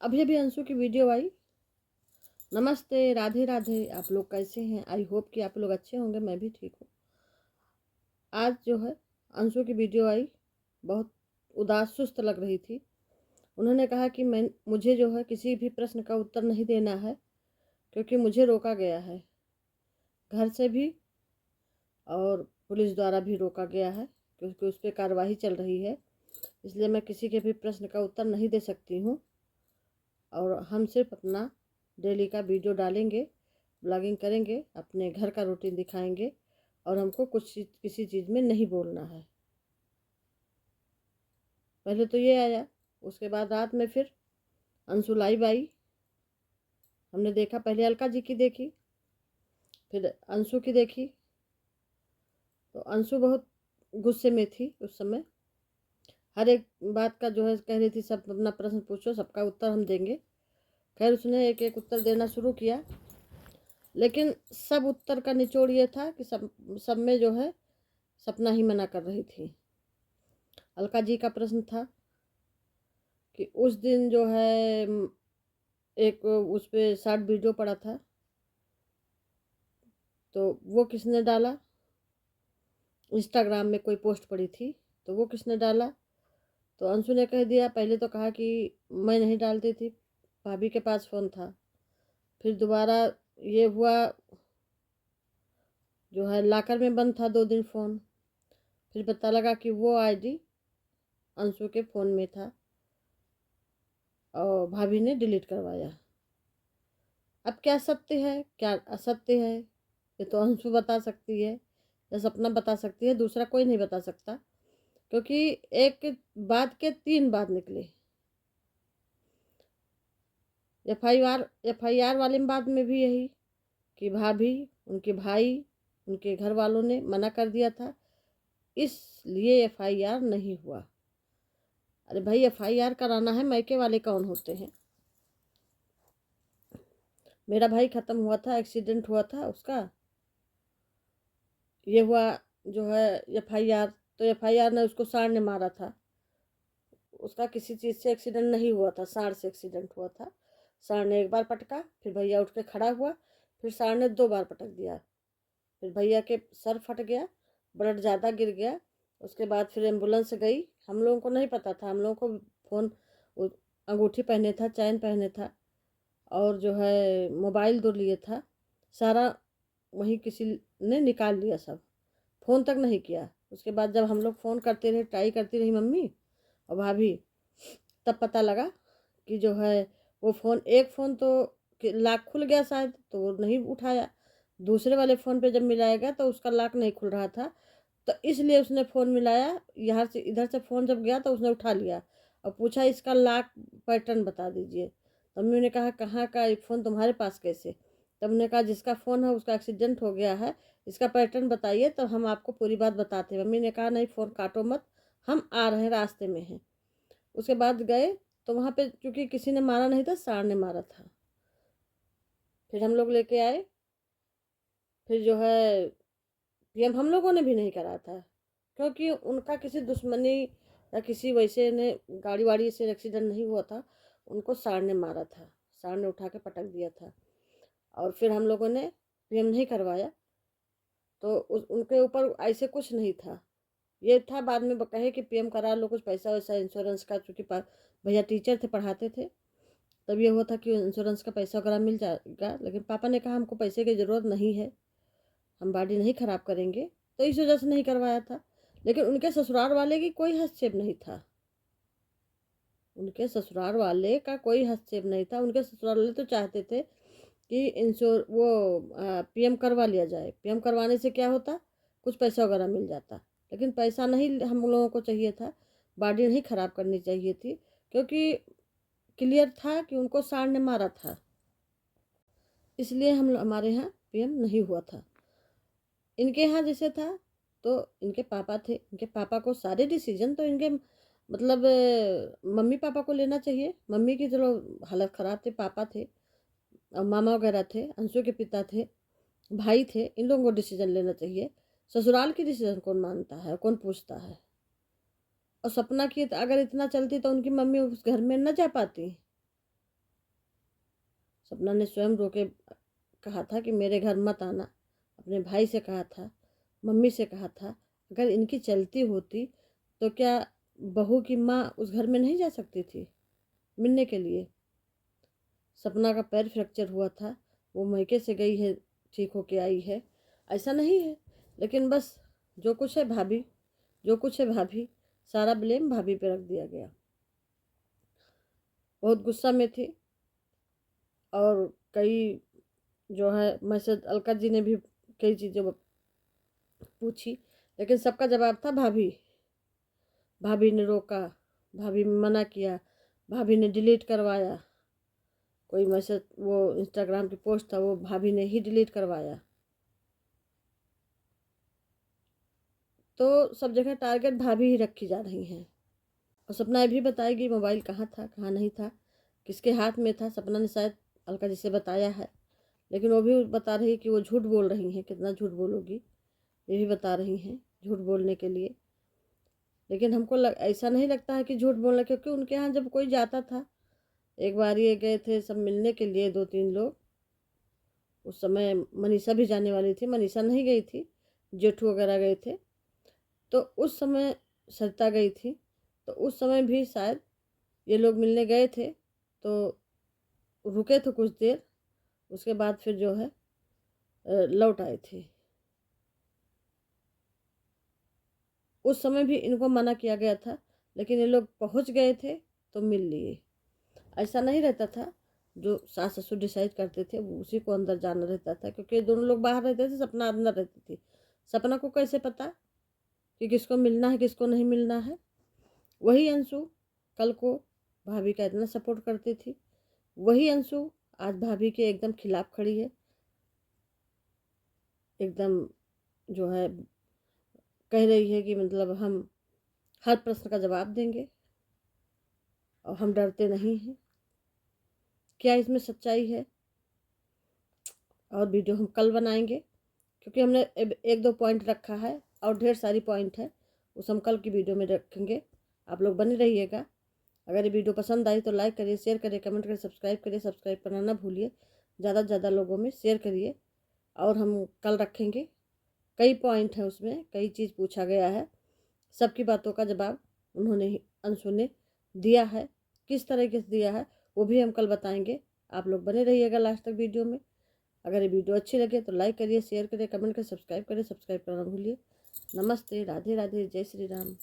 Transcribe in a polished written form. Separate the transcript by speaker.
Speaker 1: अभी अभी अंशु की वीडियो आई। नमस्ते, राधे राधे। आप लोग कैसे हैं? आई होप कि आप लोग अच्छे होंगे। मैं भी ठीक हूँ। आज जो है अंशु की वीडियो आई, बहुत उदास सुस्त लग रही थी। उन्होंने कहा कि मुझे जो है किसी भी प्रश्न का उत्तर नहीं देना है, क्योंकि मुझे रोका गया है, घर से भी और पुलिस द्वारा भी रोका गया है, क्योंकि उस पर कार्रवाई चल रही है। इसलिए मैं किसी के भी प्रश्न का उत्तर नहीं दे सकती हूँ। और हम सिर्फ अपना डेली का वीडियो डालेंगे, ब्लॉगिंग करेंगे, अपने घर का रूटीन दिखाएंगे, और हमको किसी चीज़ में नहीं बोलना है। पहले तो ये आया, उसके बाद रात में फिर अंशु लाइव आई। हमने देखा, पहले अलका जी की देखी, फिर अंशु की देखी। तो अंशु बहुत गुस्से में थी उस समय। हर एक बात का जो है कह रही थी, सब अपना प्रश्न पूछो, सबका उत्तर हम देंगे। खैर, उसने एक एक उत्तर देना शुरू किया, लेकिन सब उत्तर का निचोड़ ये था कि सब में जो है सपना ही मना कर रही थी। अलका जी का प्रश्न था कि उस दिन जो है एक उस पे शॉर्ट वीडियो पड़ा था, तो वो किसने डाला? इंस्टाग्राम में कोई पोस्ट पड़ी थी, तो वो किसने डाला? तो अंशु ने कह दिया। पहले तो कहा कि मैं नहीं डालती थी, भाभी के पास फ़ोन था। फिर दोबारा ये हुआ, जो है लॉकर में बंद था 2 दिन फ़ोन। फिर पता लगा कि वो आईडी अंशु के फ़ोन में था और भाभी ने डिलीट करवाया। अब क्या सत्य है, क्या असत्य है, ये तो अंशु बता सकती है या सपना बता सकती है, दूसरा कोई नहीं बता सकता। क्योंकि एक बात के 3 बात निकले। एफ आई आर वाले बात में भी यही कि भाभी, उनके भाई, उनके घर वालों ने मना कर दिया था, इसलिए एफआईआर नहीं हुआ। अरे भाई, एफआईआर कराना है, मायके वाले कौन होते हैं? मेरा भाई ख़त्म हुआ था, एक्सीडेंट हुआ था उसका, ये हुआ जो है एफआईआर। तो एफआईआर ने उसको सांड ने मारा था। उसका किसी चीज़ से एक्सीडेंट नहीं हुआ था, सांड से एक्सीडेंट हुआ था। सांड ने एक बार पटका, फिर भैया उठ के खड़ा हुआ, फिर सांड ने 2 बार पटक दिया। फिर भैया के सर फट गया, ब्लड ज़्यादा गिर गया। उसके बाद फिर एम्बुलेंस गई। हम लोगों को नहीं पता था, हम लोगों को फ़ोन, अंगूठी पहने था, चैन पहने था, और जो है मोबाइल 2 लिए था। सारा वहीं किसी ने निकाल लिया, सब फ़ोन तक नहीं किया। उसके बाद जब हम लोग फ़ोन करते रहे, ट्राई करती रही मम्मी और भाभी, तब पता लगा कि जो है वो फ़ोन, एक फ़ोन तो लॉक खुल गया शायद, तो वो नहीं उठाया। दूसरे वाले फ़ोन पे जब मिलाया गया तो उसका लॉक नहीं खुल रहा था, तो इसलिए उसने फ़ोन मिलाया। यहाँ से इधर से फ़ोन जब गया तो उसने उठा लिया और पूछा, इसका लॉक पैटर्न बता दीजिए। तो मम्मी ने कहा, कहाँ का ये फ़ोन तुम्हारे पास कैसे? तब हमने कहा, जिसका फ़ोन है उसका एक्सीडेंट हो गया है, इसका पैटर्न बताइए तब हम आपको पूरी बात बताते हैं। मम्मी ने कहा, नहीं फ़ोन काटो मत, हम आ रहे हैं, रास्ते में हैं। उसके बाद गए तो वहाँ पे क्योंकि किसी ने मारा नहीं था, सांड ने मारा था। फिर हम लोग लेके आए। फिर जो है पीएम हम लोगों ने भी नहीं करा था, क्योंकि उनका किसी दुश्मनी या किसी वैसे ने गाड़ी वाड़ी से एक्सीडेंट नहीं हुआ था। उनको सांड ने मारा था, सांड ने उठा के पटक दिया था। और फिर हम लोगों ने पीएम नहीं करवाया, तो उनके ऊपर ऐसे कुछ नहीं था। ये था बाद में कहे कि पीएम करा लो, कुछ पैसा वैसा इंश्योरेंस का, चूँकि भैया टीचर थे, पढ़ाते थे, तब ये हुआ था कि इंश्योरेंस का पैसा वगैरह मिल जाएगा। लेकिन पापा ने कहा, हमको पैसे की ज़रूरत नहीं है, हम बॉडी नहीं ख़राब करेंगे, तो इस वजह से नहीं करवाया था। लेकिन उनके ससुराल वाले की कोई हस्तक्षेप नहीं था, उनके ससुराल वाले का कोई हस्तक्षेप नहीं था। उनके ससुराल वाले तो चाहते थे कि पीएम करवा लिया जाए। पीएम करवाने से क्या होता, कुछ पैसा वगैरह मिल जाता। लेकिन पैसा नहीं हम लोगों को चाहिए था, बॉडी नहीं ख़राब करनी चाहिए थी, क्योंकि क्लियर था कि उनको सांड ने मारा था। इसलिए हमारे यहाँ पीएम नहीं हुआ था। इनके यहाँ जैसे था, तो इनके पापा थे, इनके पापा को सारे डिसीजन तो इनके मतलब मम्मी पापा को लेना चाहिए। मम्मी की चलो हालत ख़राब थी, पापा थे और मामा वगैरह थे, अंशु के पिता थे, भाई थे, इन लोगों को डिसीजन लेना चाहिए। ससुराल की डिसीजन कौन मानता है, कौन पूछता है? और सपना की अगर इतना चलती तो उनकी मम्मी उस घर में न जा पाती। सपना ने स्वयं रो के कहा था कि मेरे घर मत आना। अपने भाई से कहा था, मम्मी से कहा था। अगर इनकी चलती होती तो क्या बहू की माँ उस घर में नहीं जा सकती थी मिलने के लिए? सपना का पैर फ्रैक्चर हुआ था, वो मैके से गई है, ठीक होके आई है, ऐसा नहीं है। लेकिन बस जो कुछ है भाभी, जो कुछ है भाभी, सारा ब्लेम भाभी पे रख दिया गया। बहुत गुस्सा में थी। और कई जो है मैसेज अलका जी ने भी कई चीज़ें पूछी, लेकिन सबका जवाब था भाभी। भाभी ने रोका, भाभी ने मना किया, भाभी ने डिलीट करवाया। कोई मैसेज, वो इंस्टाग्राम की पोस्ट था, वो भाभी ने ही डिलीट करवाया। तो सब जगह टारगेट भाभी ही रखी जा रही हैं। और सपना ये भी बताएगी मोबाइल कहाँ था, कहाँ नहीं था, किसके हाथ में था। सपना ने शायद अलका जी से बताया है, लेकिन वो भी बता रही कि वो झूठ बोल रही हैं। कितना झूठ बोलोगी, ये भी बता रही हैं झूठ बोलने के लिए। लेकिन हमको ऐसा नहीं लगता है कि झूठ बोलना, क्योंकि उनके यहाँ जब कोई जाता था, एक बार ये गए थे सब मिलने के लिए 2-3 लोग। उस समय मनीषा भी जाने वाली थी, मनीषा नहीं गई थी, जेठू वगैरह गए थे। तो उस समय सरिता गई थी, तो उस समय भी शायद ये लोग मिलने गए थे, तो रुके थे कुछ देर, उसके बाद फिर जो है लौट आए थे। उस समय भी इनको मना किया गया था, लेकिन ये लोग पहुंच गए थे तो मिल लिए। ऐसा नहीं रहता था, जो सास ससुर डिसाइड करते थे वो उसी को अंदर जाना रहता था, क्योंकि दोनों लोग बाहर रहते थे, सपना अंदर रहती थी। सपना को कैसे पता कि किसको मिलना है किसको नहीं मिलना है? वही अंशु कल को भाभी का इतना सपोर्ट करती थी, वही अंशु आज भाभी के एकदम खिलाफ खड़ी है। एकदम जो है कह रही है कि मतलब हम हर प्रश्न का जवाब देंगे और हम डरते नहीं हैं। क्या इसमें सच्चाई है? और वीडियो हम कल बनाएंगे, क्योंकि हमने 1-2 पॉइंट रखा है और ढेर सारी पॉइंट है, उस हम कल की वीडियो में रखेंगे। आप लोग बने रहिएगा। अगर ये वीडियो पसंद आई तो लाइक करिए, शेयर करिए, कमेंट करिए, सब्सक्राइब करिए। सब्सक्राइब करना ना भूलिए, ज़्यादा से ज़्यादा लोगों में शेयर करिए। और हम कल रखेंगे, कई पॉइंट हैं उसमें, कई चीज़ पूछा गया है, सबकी बातों का जवाब उन्होंने अंशु ने दिया है। किस तरीके से दिया है वो भी हम कल बताएंगे। आप लोग बने रहिएगा लास्ट तक वीडियो में। अगर ये वीडियो अच्छी लगे तो लाइक करिए, शेयर करिए, कमेंट करिए, सब्सक्राइब करिए। सब्सक्राइब करना भूलिए। नमस्ते, राधे राधे, जय श्री राम।